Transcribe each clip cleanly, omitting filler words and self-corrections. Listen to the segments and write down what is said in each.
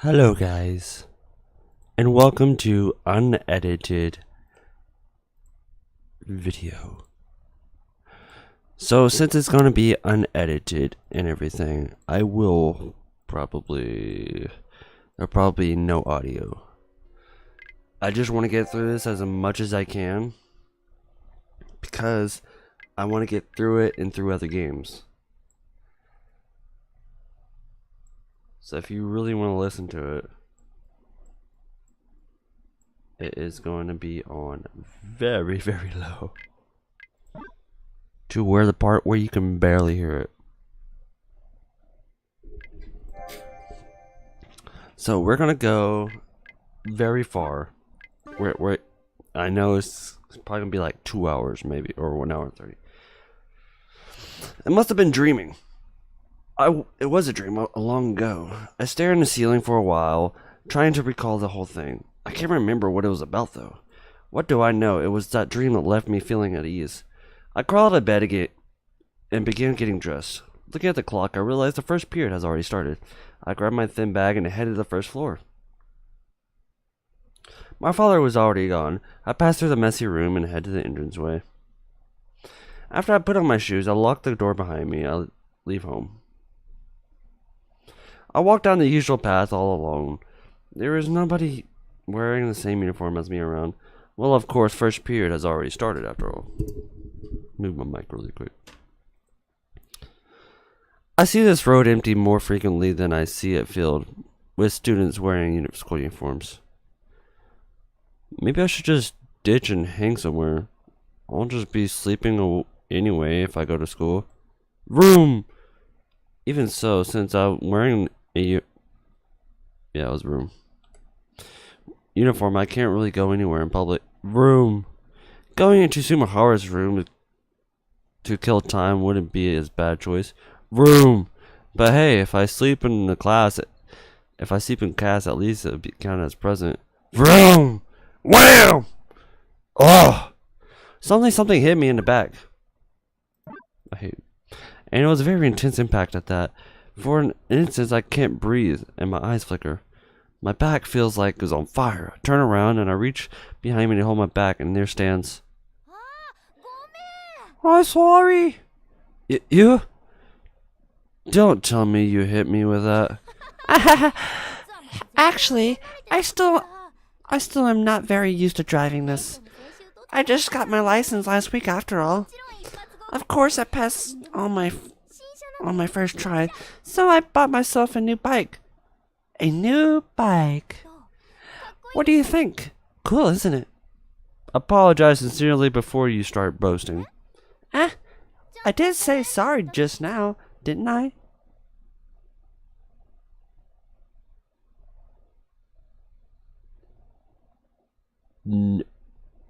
Hello guys, and welcome to unedited video. So since it's going to be unedited and everything, there'll probably be no audio. I just want to get through this as much as I can because I want to get through it and through other games. So if you really want to listen to it, it is going to be on very, very low. To where the part where you can barely hear it. So we're going to go very far. I know it's probably going to be like 2 hours maybe, or 1 hour and 30. It must have been dreaming. It was a dream long ago. I stared in the ceiling for a while, trying to recall the whole thing. I can't remember what it was about, though. What do I know? It was that dream that left me feeling at ease. I crawled out of bed again and began getting dressed. Looking at the clock, I realized the first period has already started. I grabbed my thin bag and headed to the first floor. My father was already gone. I passed through the messy room and headed to the entranceway. After I put on my shoes, I locked the door behind me. I leave home. I walked down the usual path all alone. There was nobody wearing the same uniform as me around. Well, of course, first period has already started after all. Move my mic really quick. I see this road empty more frequently than I see it filled with students wearing school uniforms. Maybe I should just ditch and hang somewhere. I'll just be sleeping anyway if I go to school. Room! Even so, since I'm wearing it was room. Uniform, I can't really go anywhere in public. Room. Going into Sumahara's room to kill time wouldn't be as bad choice. Room. But hey, if I sleep in class, at least it would be counted as present. Room. Wham! Oh! Something hit me in the back. And it was a very intense impact at that. For an instant, I can't breathe, and my eyes flicker. My back feels like it's on fire. I turn around, and I reach behind me to hold my back, and there stands... I'm sorry. You? Don't tell me you hit me with that. Actually, I still am not very used to driving this. I just got my license last week after all. Of course, I passed on my first try, so I bought myself a new bike. A new bike. What do you think? Cool, isn't it? Apologize sincerely before you start boasting. I did say sorry just now, didn't I?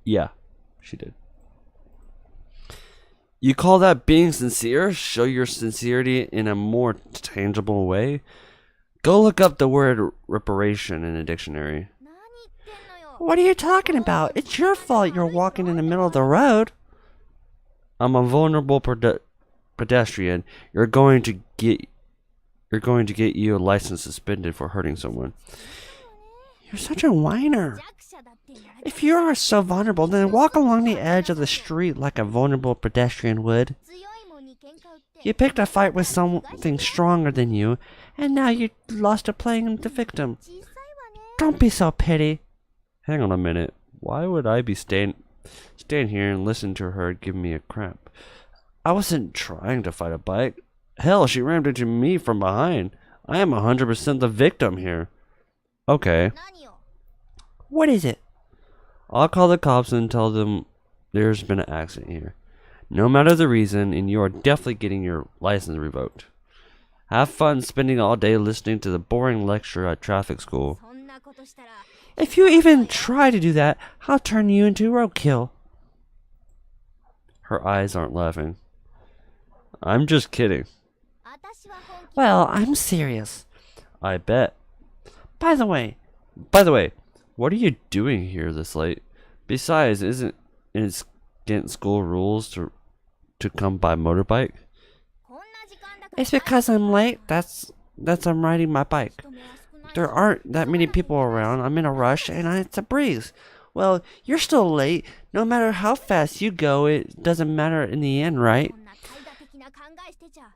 Yeah, she did. You call that being sincere? Show your sincerity in a more tangible way? Go look up the word reparation in a dictionary. What are you talking about? It's your fault you're walking in the middle of the road. I'm a vulnerable pedestrian. You're going to get your license suspended for hurting someone. You're such a whiner. If you are so vulnerable, then walk along the edge of the street like a vulnerable pedestrian would. You picked a fight with something stronger than you, and now you lost to playing the victim. Don't be so petty. Hang on a minute. Why would I be stand here and listen to her give me a cramp? I wasn't trying to fight a bike. Hell, she rammed into me from behind. I am 100% the victim here. Okay. What is it? I'll call the cops and tell them there's been an accident here. No matter the reason, and you are definitely getting your license revoked. Have fun spending all day listening to the boring lecture at traffic school. If you even try to do that, I'll turn you into roadkill. Her eyes aren't laughing. I'm just kidding. Well, I'm serious. I bet. By the way, what are you doing here this late? Besides, isn't it against school rules to come by motorbike? it's because I'm late. That's I'm riding my bike. There aren't that many people around. I'm in a rush and it's a breeze. Well, you're still late. No matter how fast you go, it doesn't matter in the end, right?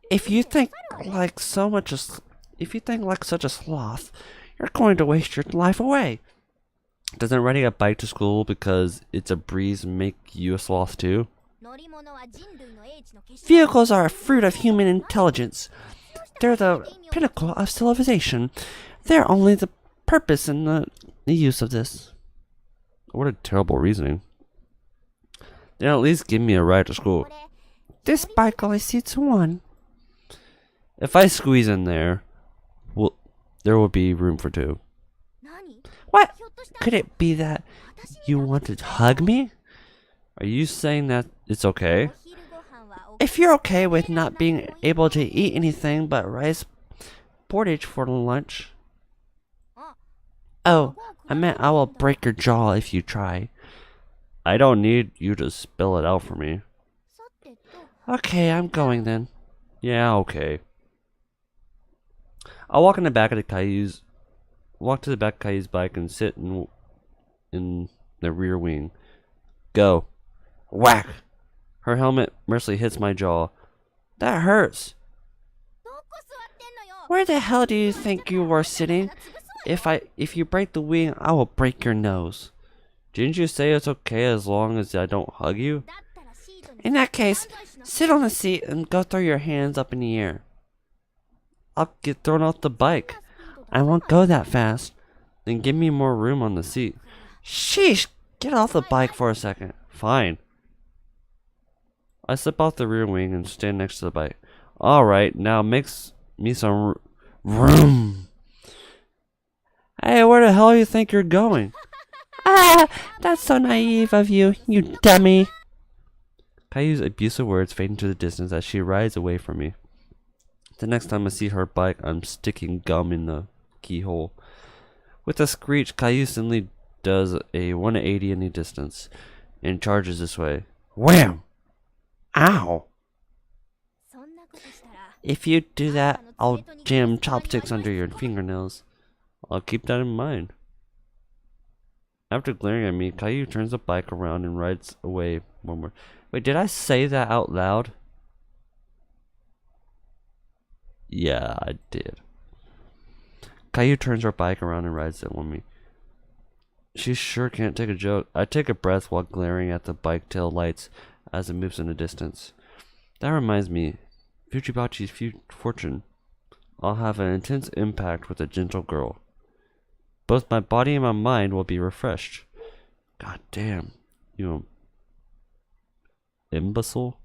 If you think like so much as if you think like such a sloth, you're going to waste your life away. Doesn't riding a bike to school because it's a breeze make you a sloth too? Vehicles are a fruit of human intelligence. They're the pinnacle of civilization. They're only the purpose and the use of this. What a terrible reasoning. Then at least give me a ride to school. This bike only seats one. If I squeeze in there, well, there will be room for two. What? Could it be that you want to hug me? Are you saying that it's okay? If you're okay with not being able to eat anything but rice porridge for lunch. Oh, I meant I will break your jaw if you try. I don't need you to spell it out for me. Okay, I'm going then. Yeah, okay. I'll walk in the back of the Caillou's bike and sit in the rear wing. Go. Whack! Her helmet mercilessly hits my jaw. That hurts. Where the hell do you think you were sitting? If you break the wing, I will break your nose. Didn't you say it's okay as long as I don't hug you? In that case, sit on the seat and go throw your hands up in the air. I'll get thrown off the bike. I won't go that fast. Then give me more room on the seat. Sheesh! Get off the bike for a second. Fine. I slip off the rear wing and stand next to the bike. Alright, now makes me some room. Hey, where the hell do you think you're going? Ah, that's so naive of you, you dummy. Caillou's abusive words fade into the distance as she rides away from me. The next time I see her bike, I'm sticking gum in the keyhole. With a screech, Caillou suddenly does a 180 in the distance and charges this way. Wham! Ow! If you do that, I'll jam chopsticks under your fingernails. I'll keep that in mind. After glaring at me, Caillou turns the bike around and rides away one more. Wait, did I say that out loud? Yeah, I did. Caillou turns her bike around and rides it on me. She sure can't take a joke. I take a breath while glaring at the bike tail lights as it moves in the distance. That reminds me, Fujibachi's fortune. I'll have an intense impact with a gentle girl. Both my body and my mind will be refreshed. God damn, you imbecile?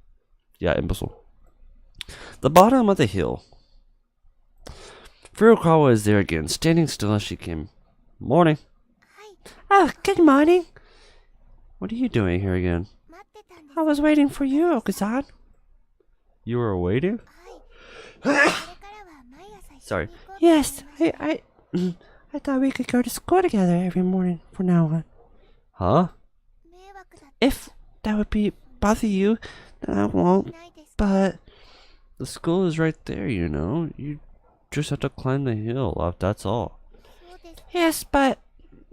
Yeah, imbecile. The bottom of the hill. Furukawa is there again, standing still as she came. Morning. Oh, good morning. What are you doing here again? I was waiting for you, Okazan. You were waiting? Sorry. Yes, I thought we could go to school together every morning from now on. Huh? If that would bother you, then I won't, but... The school is right there, you know. You just have to climb the hill up, that's all. Yes, but...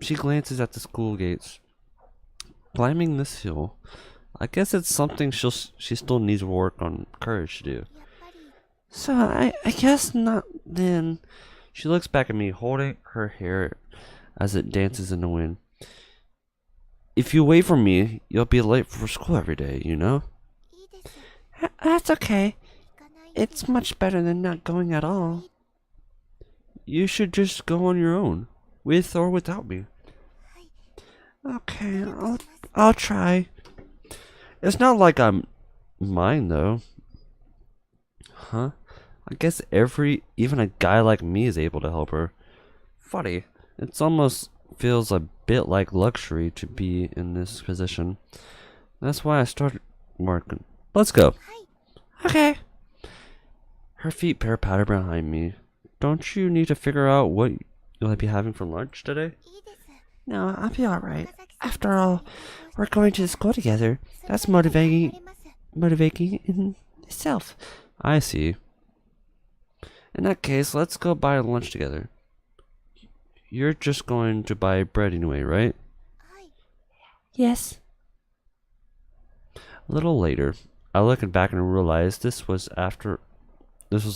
She glances at the school gates. Climbing this hill. I guess it's something she still needs work on courage to do. So, I guess not then. She looks back at me, holding her hair as it dances in the wind. If you wait for me, you'll be late for school every day, you know? That's okay. It's much better than not going at all. You should just go on your own, with or without me. Okay, I'll try. It's not like I'm mine, though. Huh? I guess even a guy like me is able to help her. Funny. It's almost feels a bit like luxury to be in this position. That's why I started working. Let's go. Okay. Her feet patter behind me. Don't you need to figure out what you'll be having for lunch today? No, I'll be alright. After all, we're going to school together. That's motivating in itself. I see. In that case, let's go buy lunch together. you're just going to buy bread anyway, right? Yes. A little later, I looked back and realized this was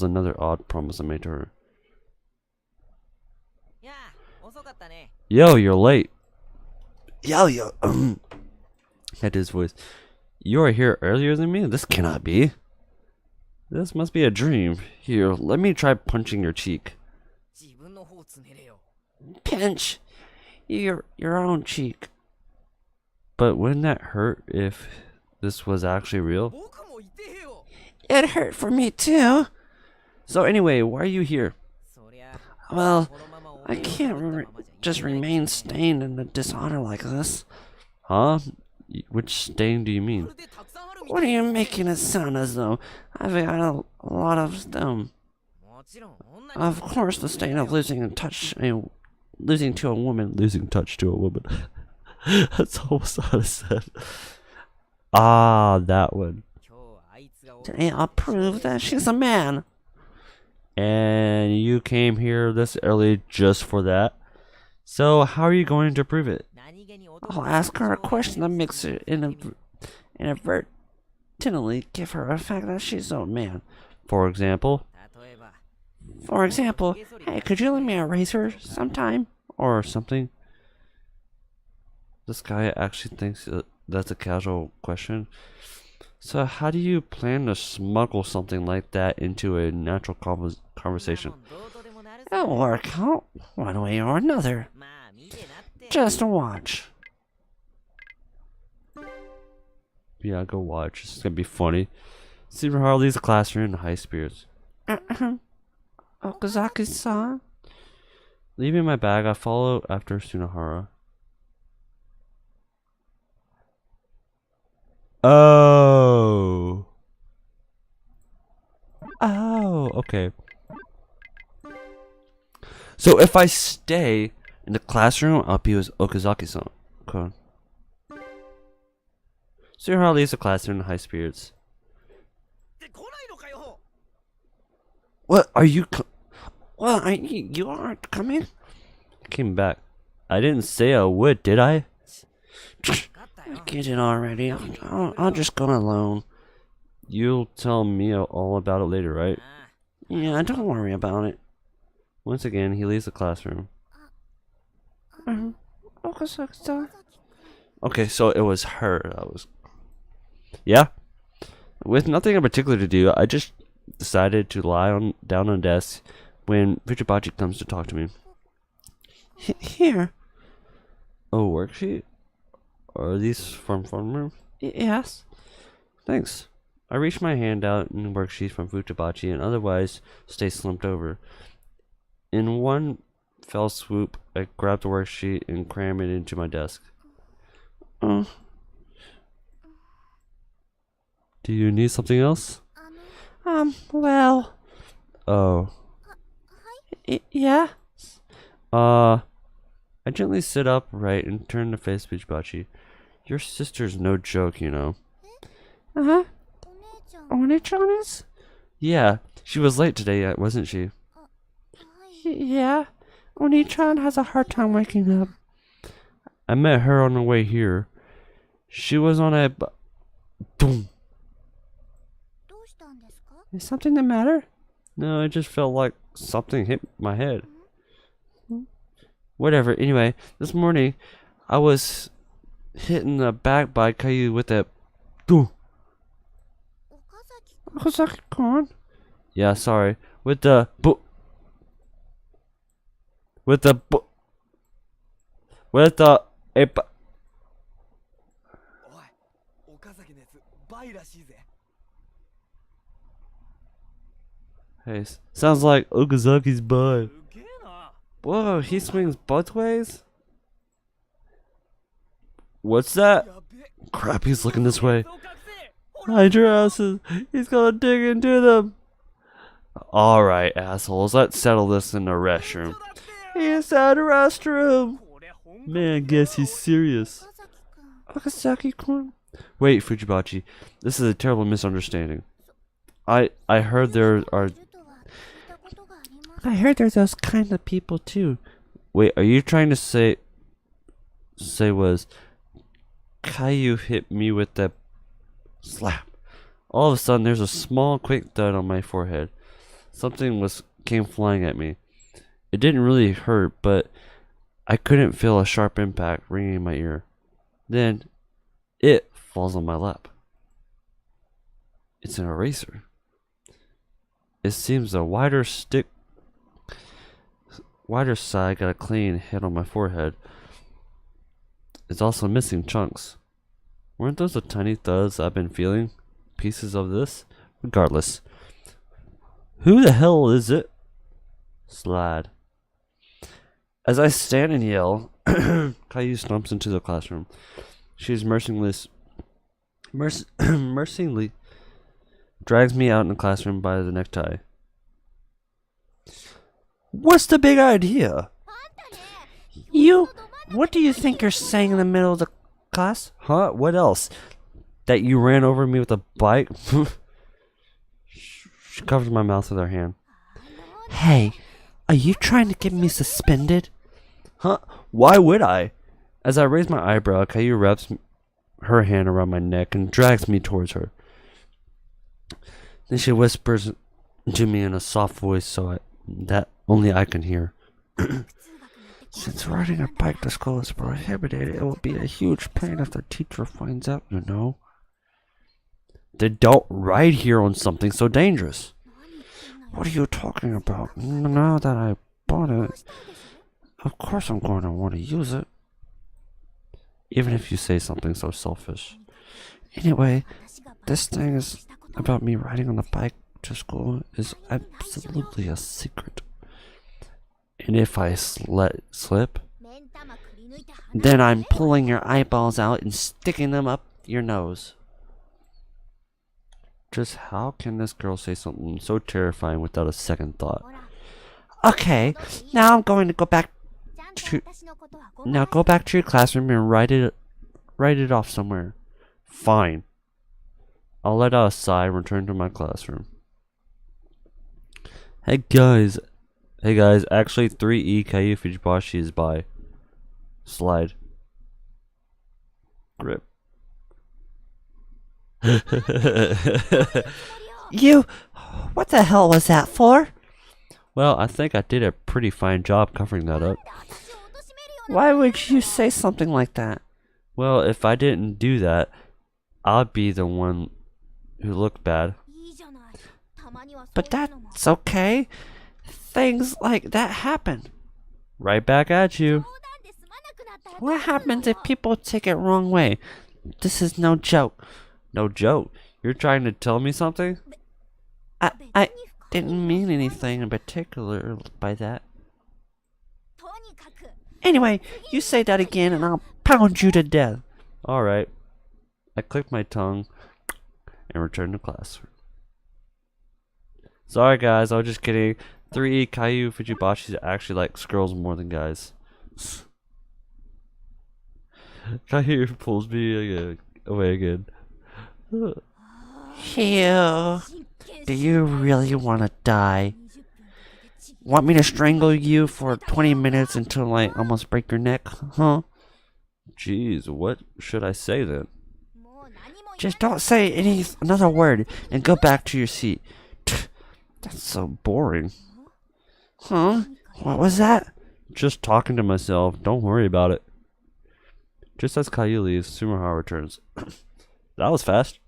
another odd promise I made to her. Yo, you're late. Yo. Had his voice. You were here earlier than me? This cannot be. This must be a dream. Here, let me try punching your cheek. Pinch your own cheek. But wouldn't that hurt if this was actually real? It hurt for me too. So anyway, why are you here? Well, I can't just remain stained in the dishonor like this. Huh? Which stain do you mean? What are you making it sound as though I've got a lot of them? Of course, the stain of losing touch to a woman. Losing touch to a woman. That's almost what I said. Ah, that one. Today I'll prove that she's a man. And you came here this early just for that? So how are you going to prove it? I'll ask her a question that makes her inadvertently give her a fact that she's a man. For example? Hey, could you let me erase her sometime? Or something? This guy actually thinks that's a casual question. So how do you plan to smuggle something like that into a natural conversation? It'll work out one way or another. Just watch. Yeah, go watch. This is gonna be funny. Super Hard leaves the classroom in high spirits. Okazaki-san? Leaving my bag, I follow after Sunahara. Oh, okay. So if I stay in the classroom, I'll be with Okazaki-san. Okay. Sunahara leaves the classroom in high spirits. What are you? You aren't coming? I came back. I didn't say I would, did I? Get it already. I'll just go alone. You'll tell me all about it later, right? Yeah, don't worry about it. Once again, he leaves the classroom. Okazaki-san. Okay, so it was her. Yeah? With nothing in particular to do, I just decided to lie down on a desk when Fujibachi comes to talk to me. Here. Oh, worksheet? Are these from fun room? Yes. Thanks. I reach my hand out in worksheets from Fujibachi and otherwise stay slumped over. In one fell swoop, I grab the worksheet and cram it into my desk. Do you need something else? Well. Oh. Yeah? I gently sit upright and turn to face Fujibachi. Your sister's no joke, you know. Uh-huh. Oni-chan is? Yeah, she was late today, wasn't she? Yeah. Oni-chan has a hard time waking up. I met her on the way here. She was on a... Boom. Is something the matter? No, it just felt like something hit my head. Whatever, anyway, this morning, I was hit in the back by Caillou with a... Boom. Okazaki-kun? Yeah, sorry. With the... With the... Hey, sounds like Okazaki's butt. Whoa, he swings both ways? What's that? Crap, he's looking this way. Hide your asses. He's gonna dig into them. Alright, assholes, let's settle this in the restroom. Inside the restroom. Man, guess he's serious. Okazaki-kun? Wait, Fujibachi, this is a terrible misunderstanding. I heard there are... I heard there's those kind of people too. Wait, are you trying to say was Caillou hit me with that slap? All of a sudden, there's a small, quick thud on my forehead. Something came flying at me. It didn't really hurt, but I couldn't feel a sharp impact ringing in my ear. Then, it falls on my lap. It's an eraser. It seems the wider side got a clean hit on my forehead. It's also missing chunks. Weren't those the tiny thuds I've been feeling? Pieces of this? Regardless. Who the hell is it? Slide. As I stand and yell, Caillou stomps into the classroom. She mercilessly drags me out in the classroom by the necktie. What's the big idea? What do you think you're saying in the middle of the class? Huh? What else? That you ran over me with a bike? She covers my mouth with her hand. Hey, are you trying to get me suspended? Huh? Why would I? As I raise my eyebrow, Caillou wraps her hand around my neck and drags me towards her. Then she whispers to me in a soft voice that only I can hear. Since riding a bike to school is prohibited, it will be a huge pain if the teacher finds out, you know. They don't ride here on something so dangerous. What are you talking about? Now that I bought it, of course I'm going to want to use it. Even if you say something so selfish. Anyway, this thing is about me riding on the bike to school is absolutely a secret. And if I slip? Then I'm pulling your eyeballs out and sticking them up your nose. Just how can this girl say something so terrifying without a second thought? Okay, now I'm going to go back to your classroom and write it off somewhere. Fine. I'll let out a sigh and return to my classroom. Hey guys, actually 3E Caillou Fujibashi is by. Slide. Grip. What the hell was that for? Well, I think I did a pretty fine job covering that up. Why would you say something like that? Well, if I didn't do that, I'd be the one who looked bad. But that's okay. Things like that happen. Right back at you. What happens if people take it wrong way? This is no joke. No joke. You're trying to tell me something? I didn't mean anything in particular by that. Anyway, you say that again and I'll pound you to death. Alright. I clicked my tongue and returned to class. Sorry guys, I was just kidding. 3E Caillou Fujibashi actually likes girls more than guys. Caillou pulls me away again. Ew. Do you really want to die? Want me to strangle you for 20 minutes until I almost break your neck, huh? Jeez, what should I say then? Just don't say another word and go back to your seat. That's so boring. Huh? What was that? Just talking to myself. Don't worry about it. Just as Caillou leaves, Sumaharu returns. That was fast.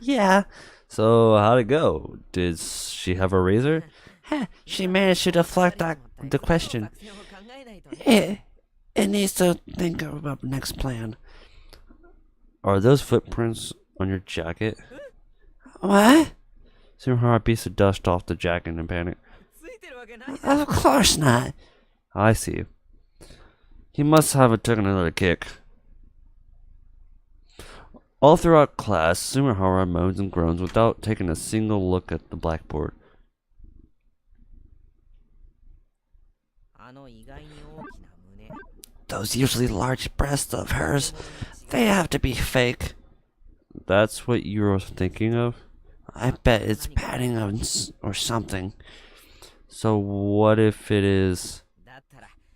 Yeah. So, how'd it go? Did she have a razor? She managed to deflect the question. It needs to think of a next plan. Are those footprints on your jacket? What? Sumaharu beats the dust off the jacket in panic. Of course not. I see. He must have taken another kick. All throughout class, Sumaharu moans and groans without taking a single look at the blackboard. Those usually large breasts of hers, they have to be fake. That's what you're thinking of? I bet it's padding or something. So what if it is?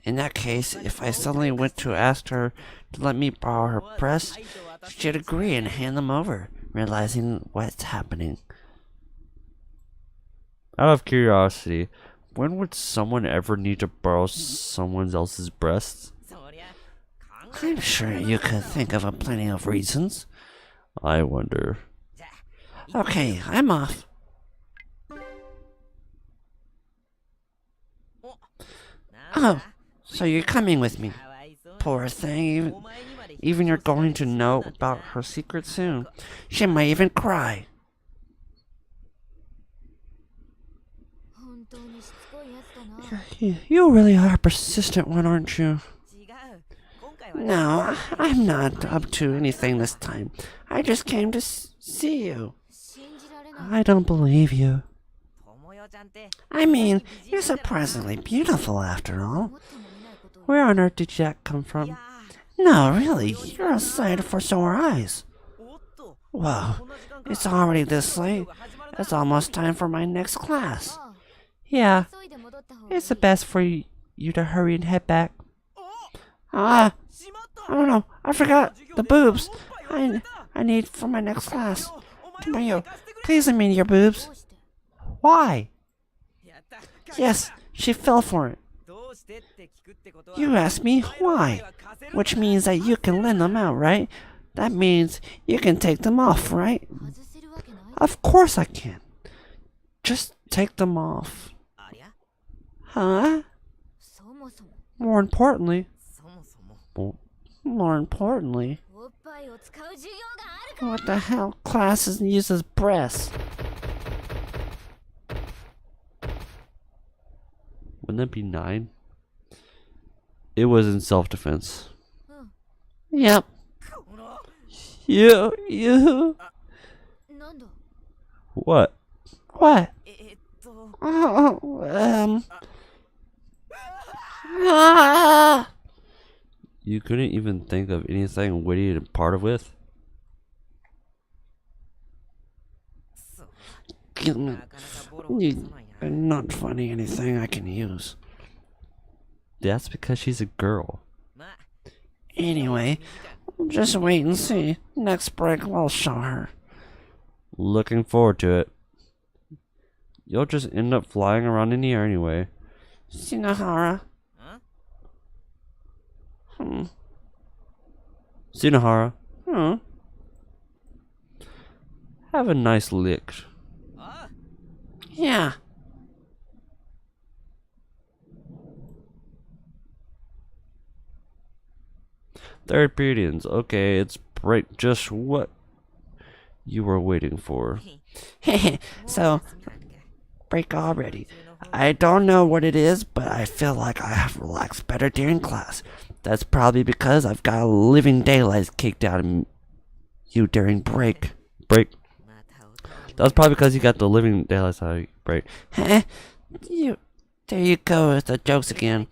In that case, if I suddenly went to ask her to let me borrow her breasts, she'd agree and hand them over, realizing what's happening. Out of curiosity, when would someone ever need to borrow someone else's breasts? I'm sure you could think of plenty of reasons. I wonder. Okay, I'm off. Oh, so you're coming with me. Poor thing. Even you're going to know about her secret soon. She might even cry. You really are a persistent one, aren't you? No, I'm not up to anything this time. I just came to see you. I don't believe you. I mean, you're surprisingly beautiful after all. Where on earth did that come from? No, really, you're a sight for sore eyes. Whoa, it's already this late. It's almost time for my next class. Yeah, it's the best for you to hurry and head back. Oh no, I forgot the boobs. I need for my next class. Tomoyo, please let me in your boobs. Why? Yes, she fell for it. You asked me why, which means that you can lend them out, right? That means you can take them off, right? Of course I can. Just take them off. Huh? More importantly, what the hell classes uses breasts? Wouldn't that be 9? It was in self-defense. Yep. You. What? What? Ah! You couldn't even think of anything witty to part with? You are not finding anything I can use. That's because she's a girl. Anyway, just wait and see. Next break, I'll show her. Looking forward to it. You'll just end up flying around in the air anyway. Shinohara. Shinohara. Have a nice lick. Yeah. Third periods. Okay, it's break. Just what you were waiting for. So, break already. I don't know what it is, but I feel like I have relaxed better during class. That's probably because I've got a living daylight kicked out of you during break. That's probably because you got the living daylight out of break. There you go with the jokes again.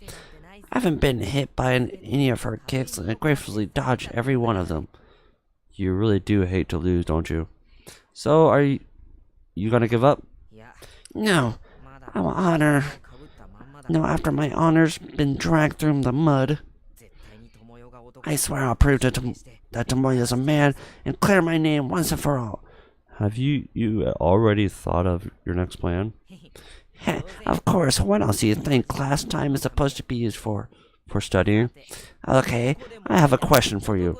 I haven't been hit by any of her kicks, and I gratefully dodge every one of them. You really do hate to lose, don't you? So, are you gonna give up? No, after my honor's been dragged through the mud, I swear I'll prove that Tomoya's a man and clear my name once and for all. Have you already thought of your next plan? Of course, what else do you think class time is supposed to be used for? For studying? Okay, I have a question for you.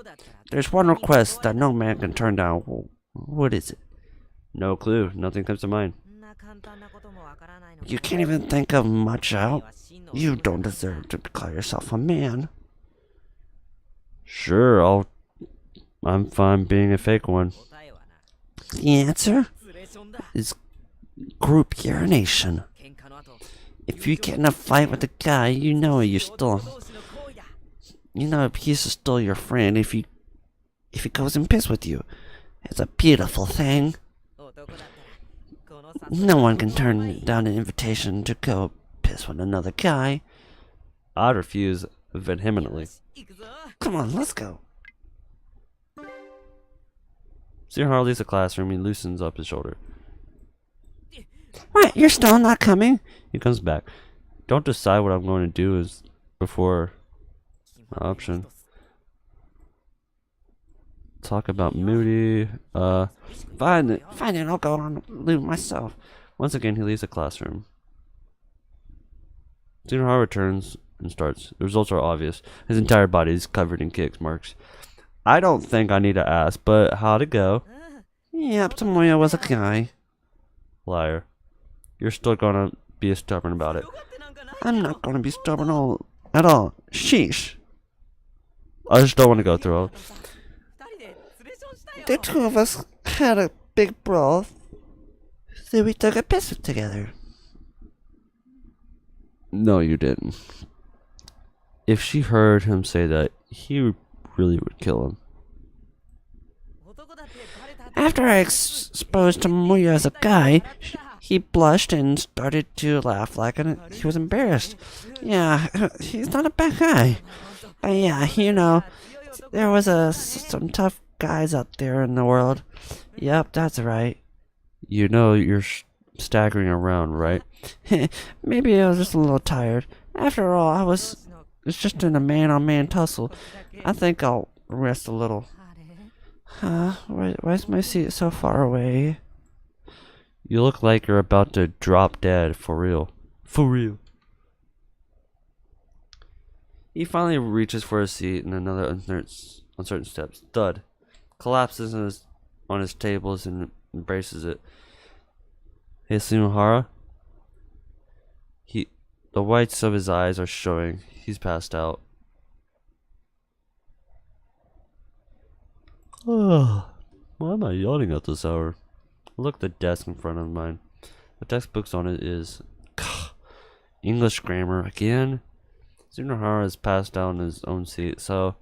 There's one request that no man can turn down. What is it? No clue. Nothing comes to mind. You can't even think of much out? You don't deserve to call yourself a man. Sure, I'm fine being a fake one. The answer is group urination. If you get in a fight with a guy, you know he's still your friend if he goes and piss with you. It's a beautiful thing. No one can turn down an invitation to go piss with another guy. I'd refuse vehemently. Come on, let's go. Shinohara leaves the classroom. He loosens up his shoulder. What? You're still not coming? He comes back. Don't decide what I'm going to do before option. Talk about Moody. Fine, then I'll go on loot myself. Once again, he leaves the classroom. Tsunohara returns and starts. The results are obvious. His entire body is covered in kicks marks. I don't think I need to ask, but how'd it go? Yep, Tomoya was a guy. Liar. You're still gonna be stubborn about it. I'm not gonna be stubborn at all. Sheesh. I just don't want to go through it. The two of us had a big brawl. So we took a piss together. No, you didn't. If she heard him say that, he really would kill him. After I exposed Tomoya as a guy, he blushed and started to laugh like he was embarrassed. Yeah, he's not a bad guy. But yeah, there was some tough guys out there in the world. Yep, that's right. You know you're staggering around, right? Maybe I was just a little tired. After all, it's just in a man-on-man tussle. I think I'll rest a little. Why is my seat so far away? You look like you're about to drop dead, for real. For real. He finally reaches for a seat and another uncertain steps. Thud. Collapses on his tables and embraces it. Hey, Tsunohara? The whites of his eyes are showing. He's passed out. Why am I yawning at this hour? Look at the desk in front of mine. The textbooks on it is English grammar again. Tsunohara has passed out in his own seat, so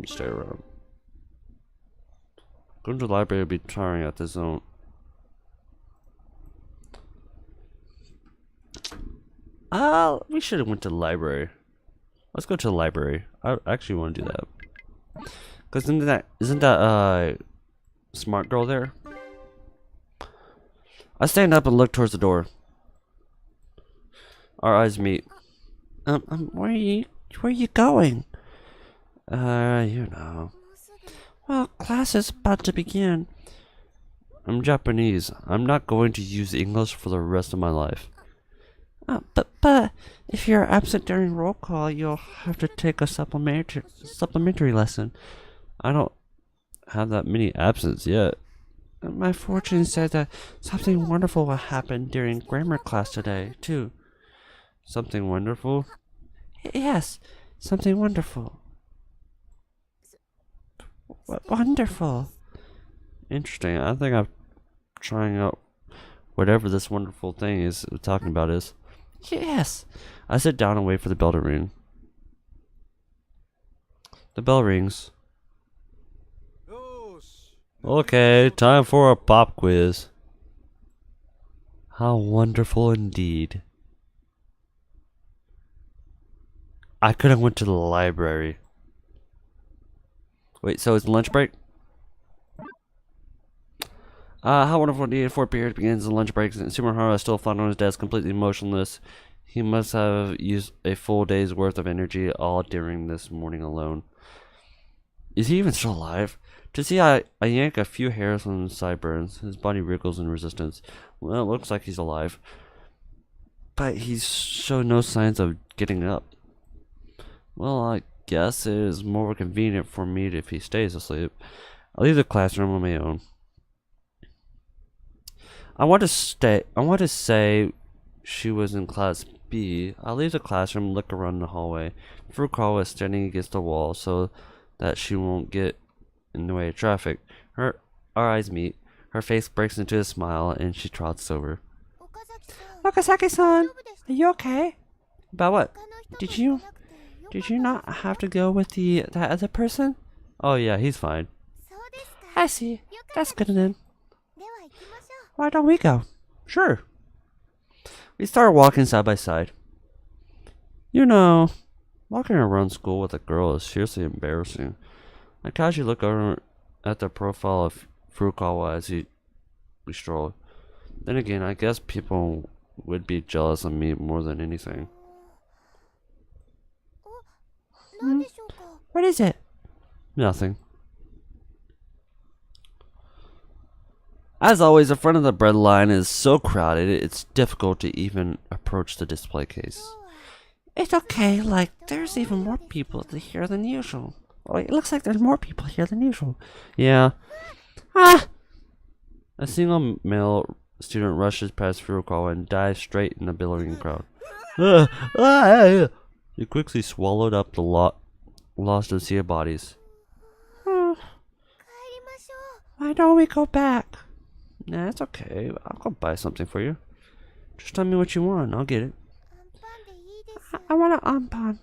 stay around. Going to the library would be tiring at this zone. We should have went to the library. Let's go to the library. I actually want to do that. Cause isn't that smart girl there? I stand up and look towards the door. Our eyes meet. Where are you going? You know. Well, class is about to begin. I'm Japanese. I'm not going to use English for the rest of my life. But if you're absent during roll call, you'll have to take a supplementary lesson. I don't have that many absents yet. My fortune said that something wonderful will happen during grammar class today, too. Something wonderful? Yes, something wonderful. Wonderful. Interesting. I think I'm trying out whatever this wonderful thing is we're talking about is. Yes. I sit down and wait for the bell to ring. The bell rings. Okay, time for a pop quiz. How wonderful indeed. I could have went to the library. Wait, so it's lunch break? How wonderful indeed. 4 period begins and lunch breaks, and Tsunohara is still flat on his desk, completely motionless. He must have used a full day's worth of energy all during this morning alone. Is he even still alive? To see, I yank a few hairs from his sideburns. His body wriggles in resistance. Well, it looks like he's alive. But he's showed no signs of getting up. Well, I guess it is more convenient for me if he stays asleep. I'll leave the classroom on my own. I want to say she was in class B. I'll leave the classroom and look around the hallway. Furukawa is standing against the wall so that she won't get in the way of traffic. Our eyes meet. Her face breaks into a smile and she trots over. Okazaki-san, are you okay? About what? Did you not have to go with that other person? Oh yeah, he's fine. I see. That's good then. Why don't we go? Sure. We start walking side by side. You know, walking around school with a girl is seriously embarrassing. I casually look over at the profile of Furukawa as we stroll. Then again, I guess people would be jealous of me more than anything. Hmm? What is it? Nothing. As always, the front of the bread line is so crowded it's difficult to even approach the display case. It's okay, like, there's even more people here than usual. Oh, it looks like there's more people here than usual. Yeah, Ah! a single male student rushes past Furukawa and dives straight in the billowing crowd. He quickly swallowed up the lost of sea of bodies. Oh, why don't we go back? Nah, it's okay. I'll go buy something for you. Just tell me what you want, I'll get it. I want an ampon.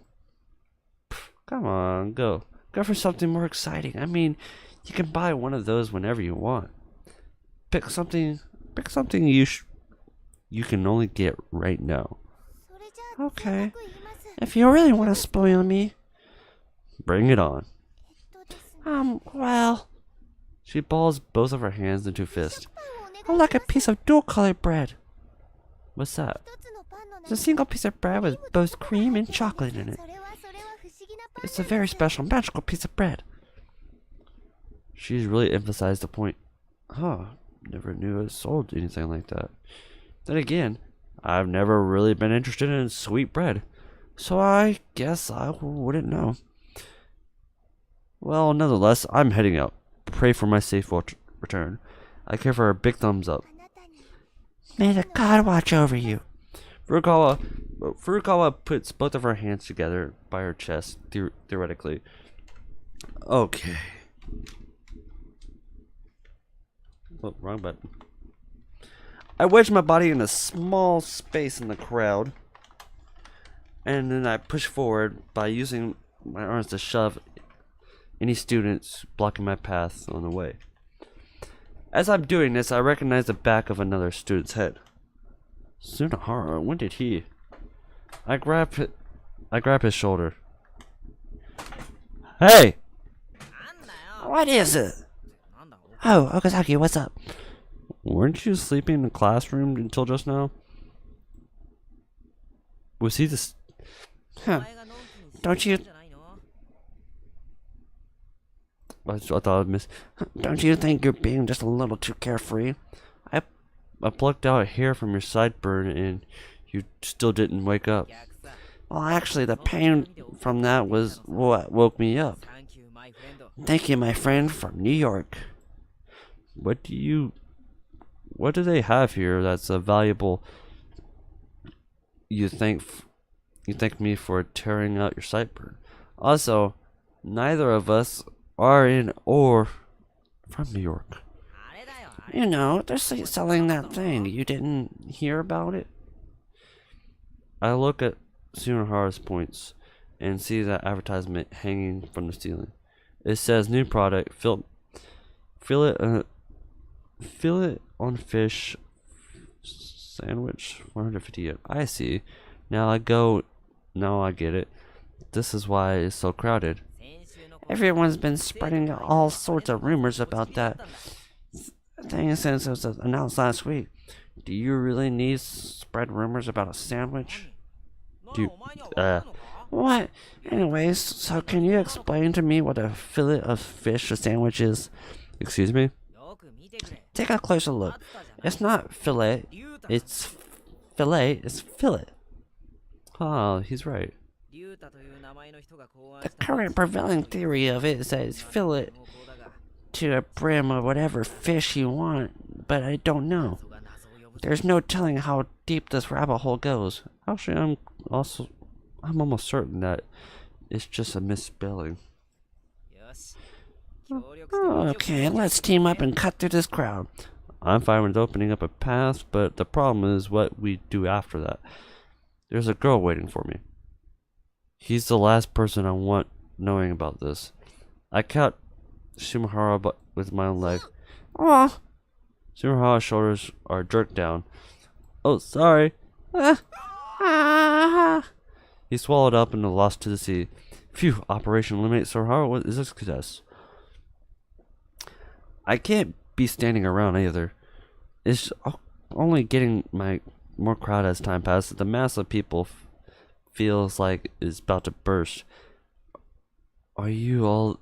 Come on, go. Go for something more exciting. I mean, you can buy one of those whenever you want. Pick something you can only get right now. Okay. If you really want to spoil me. Bring it on. Well, She balls both of her hands into fists. I'd like a piece of dual-colored bread. What's that? It's a single piece of bread with both cream and chocolate in it. It's a very special, magical piece of bread. She's really emphasized the point. Huh, never knew it sold anything like that. Then again, I've never really been interested in sweet bread, so I guess I wouldn't know. Well, nonetheless, I'm heading out. Pray for my safe return. I give her a big thumbs up. May the God watch over you. Furukawa puts both of her hands together by her chest, theoretically. Okay. Oh, wrong button. I wedge my body in a small space in the crowd, and then I push forward by using my arms to shove any students blocking my path on the way. As I'm doing this, I recognize the back of another student's head. Tsunahara, when did he? I grab his shoulder. Hey! What is it? Oh, Okazaki, what's up? Weren't you sleeping in the classroom until just now? Was he this? Huh. Don't you I thought I'd miss. don't you think you're being just a little too carefree? I plucked out a hair from your sideburn and you still didn't wake up. Well, actually, the pain from that was what woke me up. Thank you, my friend from New York. What do they have here that's valuable? You thank me for tearing out your sideburn. Also, neither of us are in or from New York. You know, they're selling that thing. You didn't hear about it? I look at Tsunohara's points and see that advertisement hanging from the ceiling. It says new product, fillet on fish sandwich, 150 yen. I see. Now I get it. This is why it's so crowded. Everyone's been spreading all sorts of rumors about that thing since it was announced last week. Do you really need spread rumors about a sandwich? What? Anyways, so can you explain to me what a fillet of fish sandwich is? Excuse me? Take a closer look. It's not fillet, it's fillet, it's fillet. Ah, he's right. The current prevailing theory of it is that it's fillet to a brim of whatever fish you want, but I don't know. There's no telling how deep this rabbit hole goes. Actually, I'm almost certain that it's just a misspelling. Okay, let's team up and cut through this crowd. I'm fine with opening up a path, but the problem is what we do after that. There's a girl waiting for me. He's the last person I want knowing about this. I caught Shimahara with my own leg. Oh, Shimahara's shoulders are jerked down. Oh, sorry. He swallowed up and lost to the sea. Phew, Operation Eliminate Shimahara, what is this success? I can't be standing around either. It's only getting my more crowd as time passes. The mass of people feels like it's about to burst. Are you all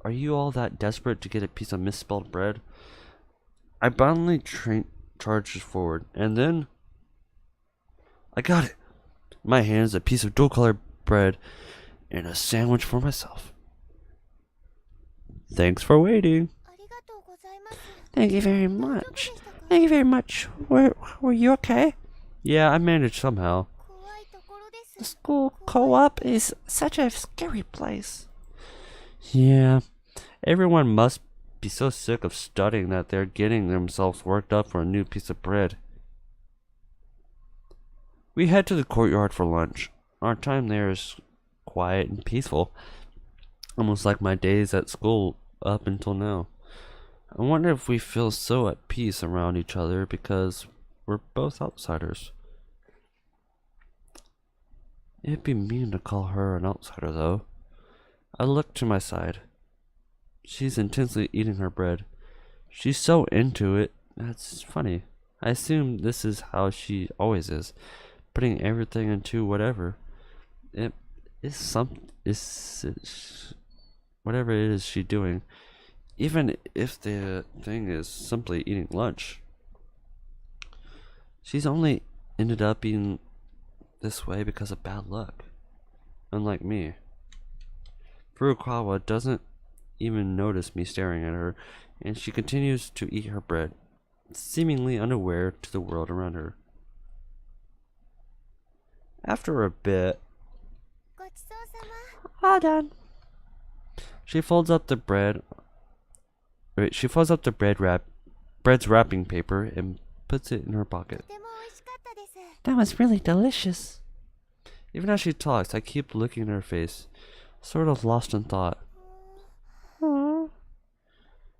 that desperate to get a piece of misspelled bread? I blindly charged forward, and then I got it. In my hands, a piece of dual-colored bread and a sandwich for myself. Thanks for waiting. Thank you very much. Thank you very much. Were you okay? Yeah, I managed somehow. The school co-op is such a scary place. Yeah, everyone must be so sick of studying that they're getting themselves worked up for a new piece of bread. We head to the courtyard for lunch. Our time there is quiet and peaceful, almost like my days at school up until now. I wonder if we feel so at peace around each other because we're both outsiders. It'd be mean to call her an outsider, though. I look to my side. She's intensely eating her bread. She's so into it. That's funny. I assume this is how she always is, putting everything into whatever. It is whatever it is she's doing, even if the thing is simply eating lunch. She's only ended up being this way because of bad luck, unlike me. Furukawa doesn't even notice me staring at her, and she continues to eat her bread, seemingly unaware to the world around her. After a bit, All done. she folds up the bread. She folds up the bread's wrapping paper and puts it in her pocket. That was really delicious. Even as she talks, I keep looking at her face, sort of lost in thought. Aww.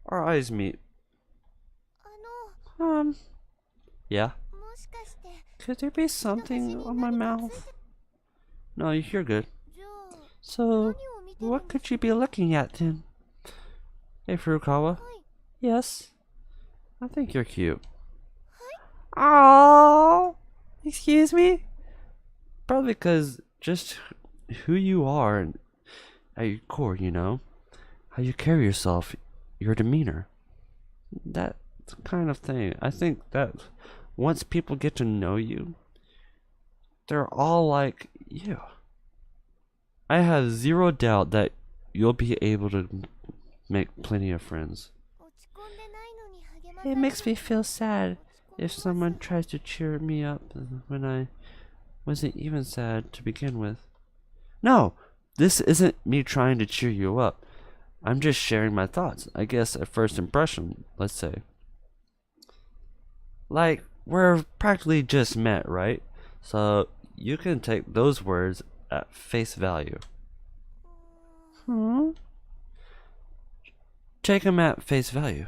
Our eyes meet. Yeah? Could there be something on my mouth? No, you're good. So, what could you be looking at then? Hey, Furukawa. Yes. I think you're cute. Oh, excuse me? Probably because just who you are and at your core, you know? How you carry yourself, your demeanor. That kind of thing. I think that once people get to know you, they're all like you. I have zero doubt that you'll be able to make plenty of friends. It makes me feel sad if someone tries to cheer me up when I wasn't even sad to begin with. No, this isn't me trying to cheer you up. I'm just sharing my thoughts. I guess at first impression, let's say. Like, we're practically just met, right? So you can take those words at face value. Take them at face value.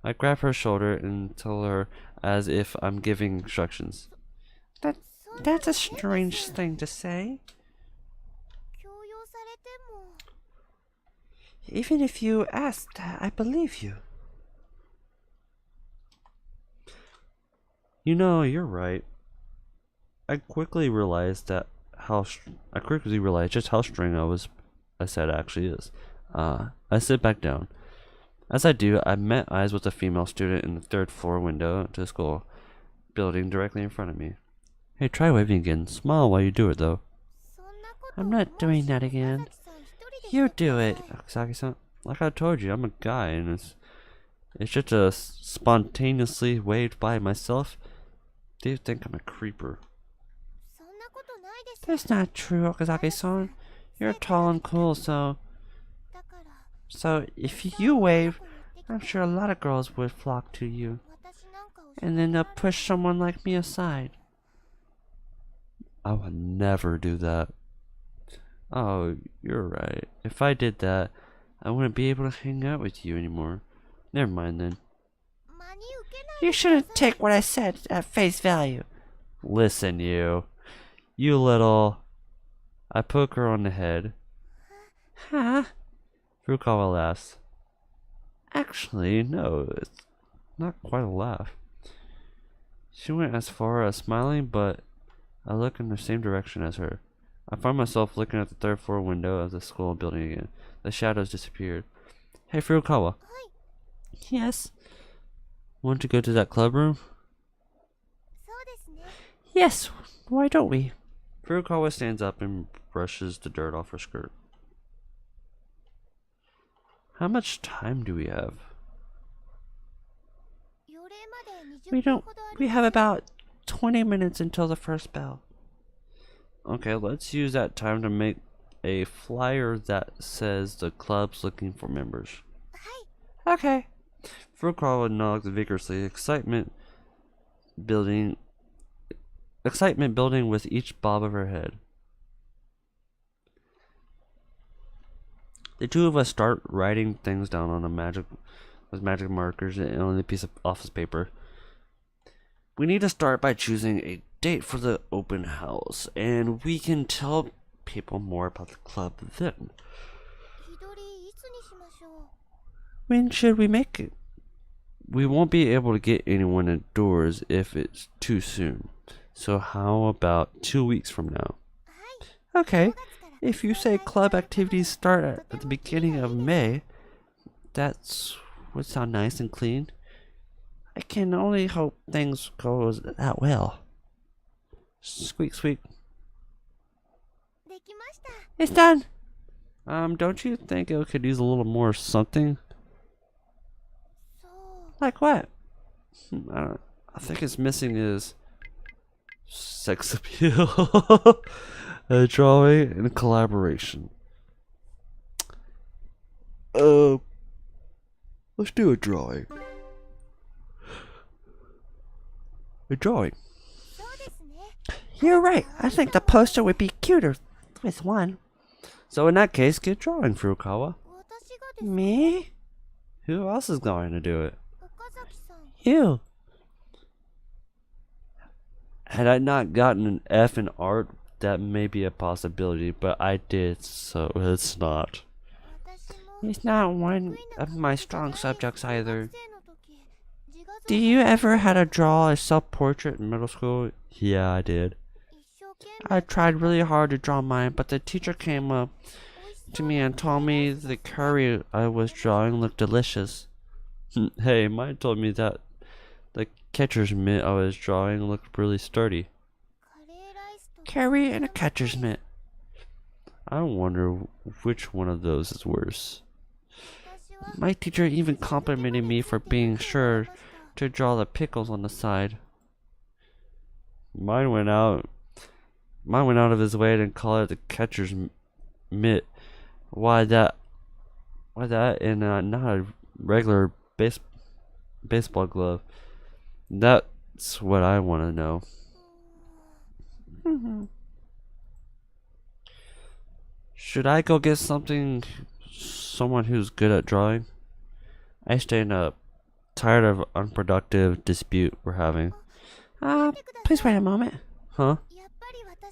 I grab her shoulder and tell her as if I'm giving instructions. That's a strange thing to say. Even if you asked, I believe you. You know, you're right. I quickly realized just how strange I said actually is. I sit back down. As I do, I met eyes with a female student in the third floor window to the school building directly in front of me. Hey, try waving again. Smile while you do it, though. I'm not doing that again. You do it. Saki-san, like I told you, I'm a guy, and it's just a spontaneously waved by myself. They think I'm a creeper. That's not true, Okazaki-san. You're tall and cool, so if you wave, I'm sure a lot of girls would flock to you. And then they'll push someone like me aside. I would never do that. Oh, you're right. If I did that, I wouldn't be able to hang out with you anymore. Never mind then. You shouldn't take what I said at face value. Listen, you. You little... I poke her on the head. Huh? Furukawa laughs. Actually, no, it's not quite a laugh. She went as far as smiling, but I look in the same direction as her. I find myself looking at the third floor window of the school building again. The shadows disappeared. Hey, Furukawa. Yes. Want to go to that club room? Yes. Why don't we? Furukawa stands up and brushes the dirt off her skirt. How much time do we have? We have about 20 minutes until the first bell. Okay, let's use that time to make a flyer that says the club's looking for members. Okay. Furukawa nods vigorously, excitement building with each bob of her head. The two of us start writing things down on magic markers and on a piece of office paper. We need to start by choosing a date for the open house, and we can tell people more about the club then. When should we make it? We won't be able to get anyone indoors if it's too soon. So how about 2 weeks from now? Okay. If you say club activities start at the beginning of May, that would sound nice and clean. I can only hope things go that well. Squeak, squeak. It's done. Don't you think it could use a little more something? Like what? I think it's missing is sex appeal, a drawing, and collaboration. Let's do a drawing. A drawing. You're right. I think the poster would be cuter with one. So in that case, get drawing, Furukawa. Me? Who else is going to do it? You. Had I not gotten an F in art, that may be a possibility, but I did, so it's not. It's not one of my strong subjects either. Do you ever had to draw a self-portrait in middle school? Yeah, I did. I tried really hard to draw mine, but the teacher came up to me and told me the curry I was drawing looked delicious. Hey, mine told me that the catcher's mitt I was drawing looked really sturdy. Curry and a catcher's mitt. I wonder which one of those is worse. My teacher even complimented me for being sure to draw the pickles on the side. Mine went out of his way to call it the catcher's mitt. Why that and not a regular baseball glove? That's what I want to know. Should I go get someone who's good at drawing? I stand up, tired of unproductive dispute we're having. Please wait a moment. Huh?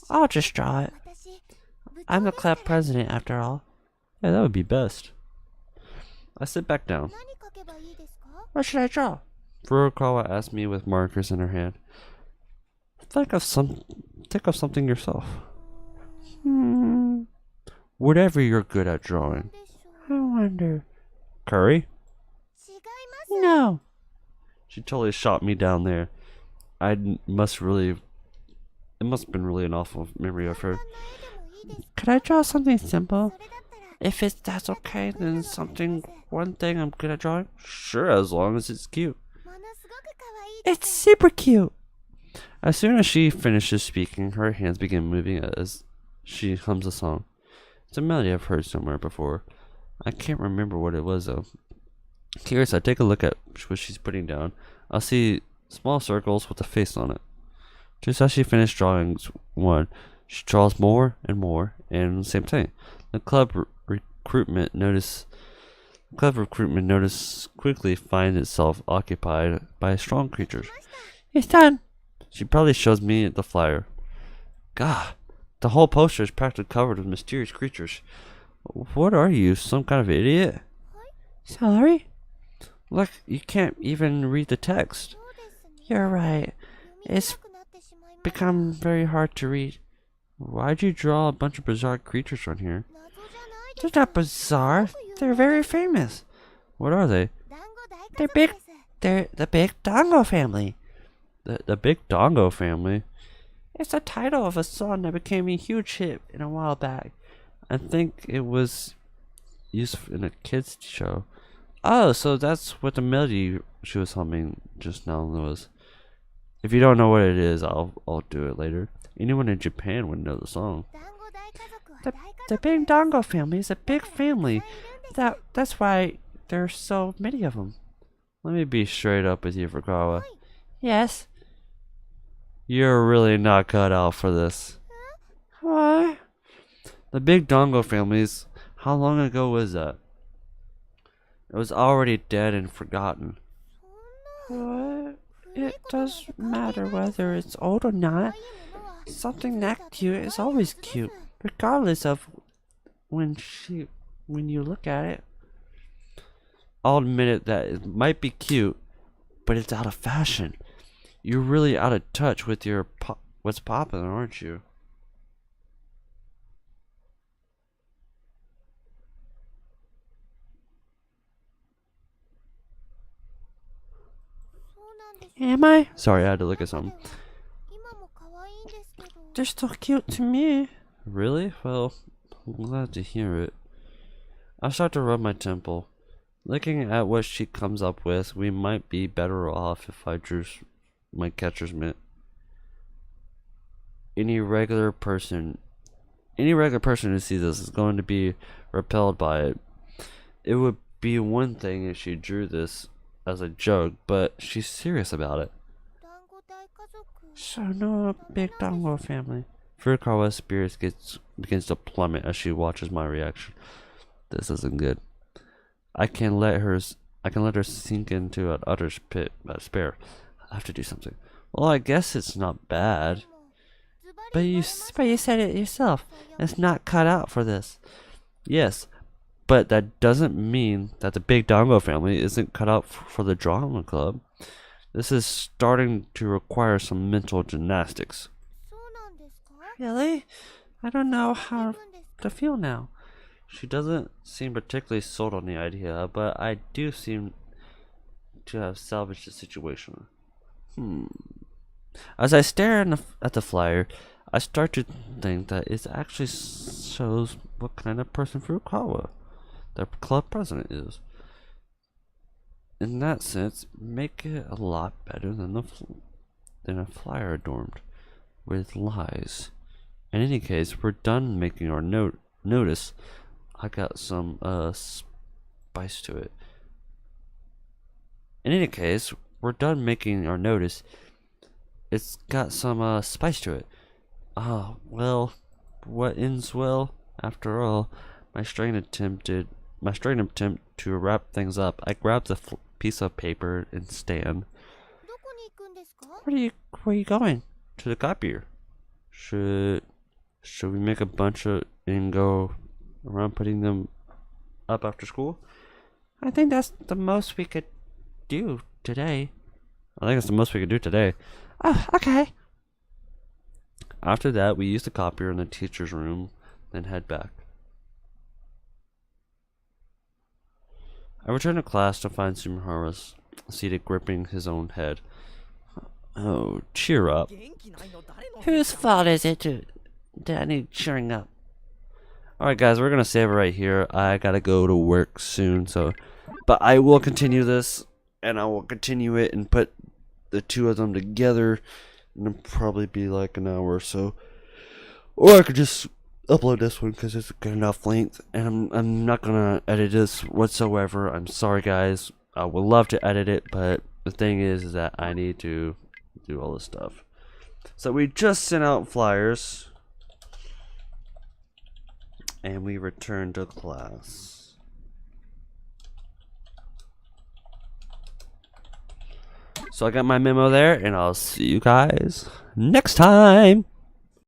I'll just draw it. I'm the club president after all. Yeah, that would be best. I sit back down. What should I draw? Furukawa asked me with markers in her hand. Think of something yourself. Whatever you're good at drawing. I wonder. Curry? No. She totally shot me down there. It must have been really an awful memory of her. Could I draw something simple? If that's okay, then one thing I'm good at drawing? Sure, as long as it's cute. It's super cute. As soon as she finishes speaking, her hands begin moving as she hums a song. It's a melody I've heard somewhere before. I can't remember what it was though. Curious, I take a look at what she's putting down. I'll see small circles with a face on it. Just as she finished drawing one, she draws more and more, and same thing. The club recruitment notice quickly finds itself occupied by strong creatures. It's done. She probably shows me the flyer. God, the whole poster is practically covered with mysterious creatures. What are you, some kind of idiot? Sorry? Look, you can't even read the text. You're right. It's become very hard to read. Why'd you draw a bunch of bizarre creatures on here? They're not bizarre. They're very famous. What are they? They're big. They're the Big Dongo family. The Big Dongo family? It's the title of a song that became a huge hit in a while back. I think it was used in a kids show. Oh, so that's what the melody she was humming just now was. If you don't know what it is, I'll do it later. Anyone in Japan would know the song. The Big Dongo family is a big family. That's why there's so many of them. Let me be straight up with you, Fukawa. Yes. You're really not cut out for this. Why? The Big Dongo families, how long ago was that? It was already dead and forgotten. What? It doesn't matter whether it's old or not. Something that cute is always cute, regardless of when you look at it. I'll admit it that it might be cute, but it's out of fashion. You're really out of touch with your what's popular, aren't you? Am I? Sorry, I had to look at something. They're still cute to me. Really? Well, I'm glad to hear it. I start to rub my temple. Looking at what she comes up with, we might be better off if I drew my catcher's mitt. Any regular person who sees this is going to be repelled by it. It would be one thing if she drew this as a joke, but she's serious about it. So no Big Dongo family. Furukawa's spirits begins to plummet as she watches my reaction. This isn't good. I can let her sink into an utter pit of despair. I have to do something. Well, I guess it's not bad. But you said it yourself. It's not cut out for this. Yes, but that doesn't mean that the Big Dongo family isn't cut out for the drama club. This is starting to require some mental gymnastics. Really? I don't know how to feel now. She doesn't seem particularly sold on the idea, but I do seem to have salvaged the situation. As I stare at the flyer, I start to think that it actually shows what kind of person Furukawa, the club president, is. In that sense, make it a lot better than a flyer adorned with lies. In any case, we're done making our notice. I got some spice to it. In any case, we're done making our notice. It's got some spice to it. Ah, well, what ends well? After all, my strained attempt to wrap things up. I grabbed a piece of paper and stand. Where are you going? To the copier. Should we make a bunch of and go around putting them up after school? I think that's the most we could do today. I think it's the most we could do today. Oh, okay. After that, we use the copier in the teacher's room, then head back. I return to class to find Sumihara seated gripping his own head. Oh, cheer up. Whose fault is it that I need cheering up? Alright guys, we're gonna save it right here. I gotta go to work soon, but I will continue this, and I will continue it and put the two of them together, and it'll probably be like an hour or so. Or I could just upload this one because it's good enough length, and I'm not gonna edit this whatsoever. I'm sorry guys. I would love to edit it, but the thing is that I need to do all this stuff. So we just sent out flyers, and we return to class. So I got my memo there, and I'll see you guys next time.